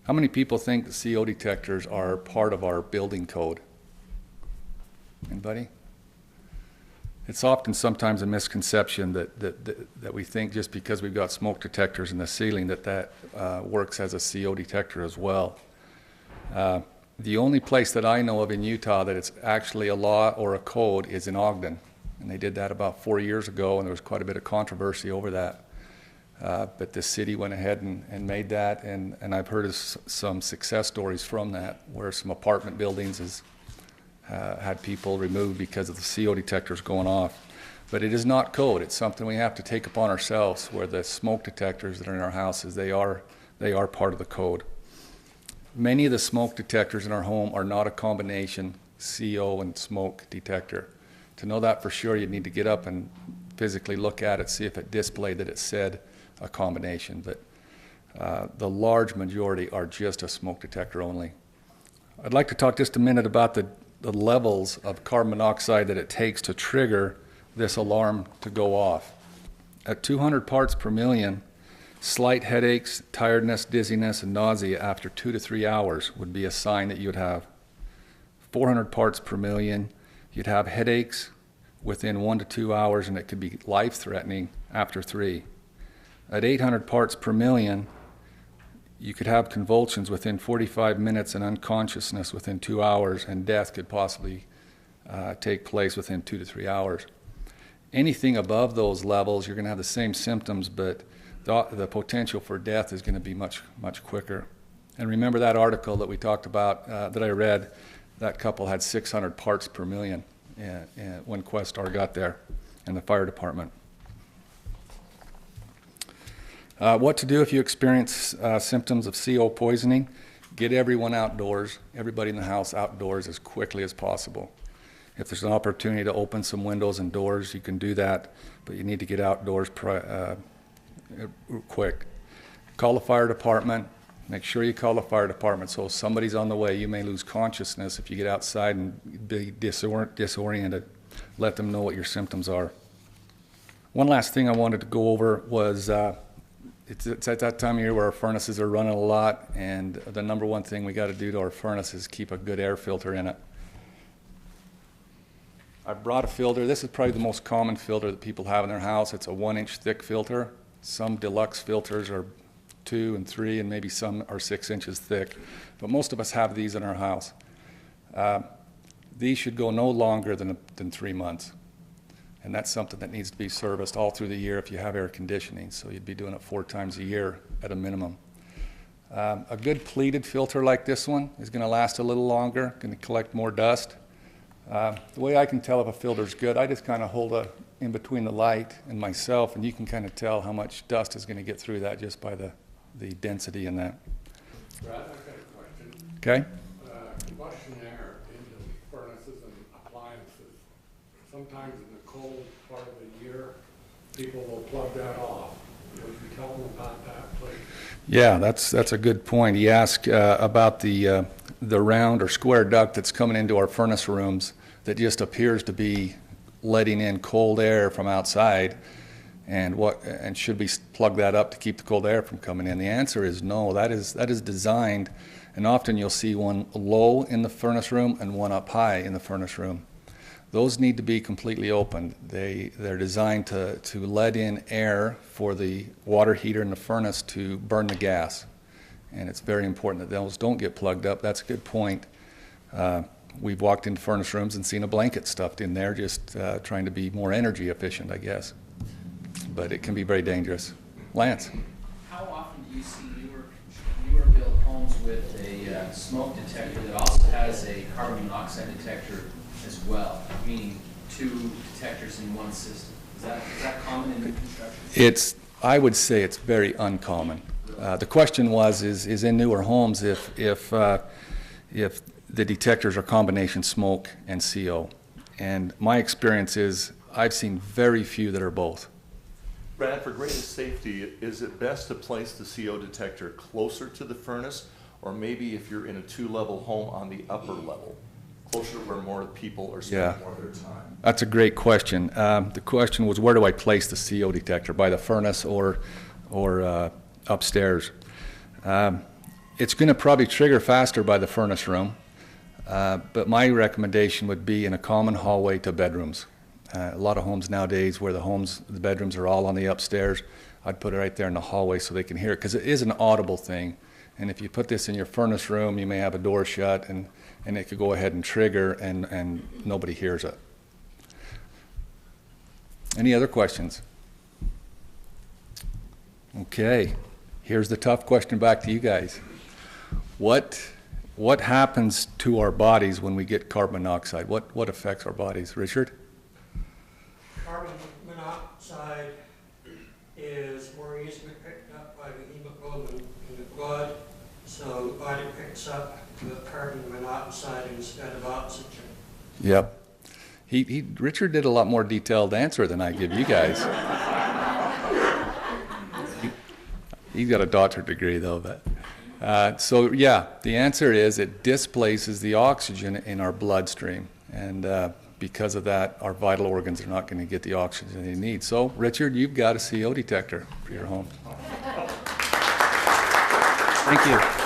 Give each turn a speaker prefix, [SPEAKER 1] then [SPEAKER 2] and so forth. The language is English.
[SPEAKER 1] How many people think the CO detectors are part of our building code? Anybody? It's often sometimes a misconception that we think just because we've got smoke detectors in the ceiling that works as a CO detector as well. The only place that I know of in Utah that it's actually a law or a code is in Ogden. And they did that about 4 years ago, and there was quite a bit of controversy over that. But the city went ahead and made that, and I've heard of some success stories from that, where some apartment buildings has had people removed because of the CO detectors going off. But it is not code. It's something we have to take upon ourselves, where the smoke detectors that are in our houses, they are part of the code. Many of the smoke detectors in our home are not a combination CO and smoke detector. To know that for sure, you'd need to get up and physically look at it, see if it displayed that it said a combination. But the large majority are just a smoke detector only. I'd like to talk just a minute about the levels of carbon monoxide that it takes to trigger this alarm to go off. At 200 parts per million, slight headaches, tiredness, dizziness, and nausea after 2 to 3 hours would be a sign that you'd have. 400 parts per million, you'd have headaches within 1 to 2 hours, and it could be life-threatening after 3. At 800 parts per million, you could have convulsions within 45 minutes and unconsciousness within 2 hours, and death could possibly take place within 2 to 3 hours. Anything above those levels, you're going to have the same symptoms, but the potential for death is going to be much, much quicker. And remember that article that we talked about that I read, that couple had 600 parts per million when Questar got there and the fire department. What to do if you experience symptoms of CO poisoning? Get everyone outdoors, everybody in the house outdoors as quickly as possible. If there's an opportunity to open some windows and doors, you can do that, but you need to get outdoors quick. Call the fire department. Make sure you call the fire department, so if somebody's on the way. You may lose consciousness if you get outside and be disoriented. Let them know what your symptoms are. One last thing I wanted to go over was it's at that time of year where our furnaces are running a lot, and the number one thing we got to do to our furnace is keep a good air filter in it. I brought a filter. This is probably the most common filter that people have in their house. It's a 1-inch thick filter. Some deluxe filters are 2 and 3, and maybe some are 6 inches thick. But most of us have these in our house. These should go no longer than 3 months. And that's something that needs to be serviced all through the year if you have air conditioning. So you'd be doing it 4 times a year at a minimum. A good pleated filter like this one is going to last a little longer, going to collect more dust. The way I can tell if a filter's good, I just kind of hold it in between the light and myself, and you can kind of tell how much dust is going to get through that just by the density in that.
[SPEAKER 2] Brad, I've got a question.
[SPEAKER 1] Okay?
[SPEAKER 2] Combustion air into furnaces and appliances. Sometimes in the cold part of the year, people will plug that off. Would you tell them about that, please?
[SPEAKER 1] Yeah, that's a good point. He asked about the round or square duct that's coming into our furnace rooms that just appears to be letting in cold air from outside, and should we plug that up to keep the cold air from coming in? The answer is no. That is designed, and often you'll see one low in the furnace room and one up high in the furnace room. Those need to be completely opened. They're designed to let in air for the water heater in the furnace to burn the gas. And it's very important that those don't get plugged up. That's a good point. We've walked into furnace rooms and seen a blanket stuffed in there, just trying to be more energy efficient, I guess. But it can be very dangerous. Lance?
[SPEAKER 3] How often do you see newer built homes with a smoke detector that also has a carbon monoxide detector as well, meaning 2 detectors in one system? Is that common in new construction?
[SPEAKER 1] I would say it's very uncommon. The question is in newer homes if the detectors are combination smoke and CO. And my experience is I've seen very few that are both.
[SPEAKER 4] Brad, for greatest safety, is it best to place the CO detector closer to the furnace, or maybe if you're in a 2-level home on the upper level, closer to where more people are spending more of their time?
[SPEAKER 1] That's a great question. The question was, where do I place the CO detector, by the furnace or upstairs? It's going to probably trigger faster by the furnace room, but my recommendation would be in a common hallway to bedrooms. A lot of homes nowadays where the bedrooms are all on the upstairs, I'd put it right there in the hallway so they can hear it, because it is an audible thing. And if you put this in your furnace room, you may have a door shut, and it could go ahead and trigger, and nobody hears it. Any other questions? Okay, here's the tough question back to you guys. What happens to our bodies when we get carbon monoxide? What affects our bodies? Richard?
[SPEAKER 5] Carbon monoxide is more easily picked up by the hemoglobin in the blood, so the body picks up the carbon monoxide instead of oxygen.
[SPEAKER 1] Yep. Richard did a lot more detailed answer than I give you guys. He's got a doctorate degree though, but so yeah, the answer is it displaces the oxygen in our bloodstream, and because of that, our vital organs are not going to get the oxygen they need. So, Richard, you've got a CO detector for your home. Thank you.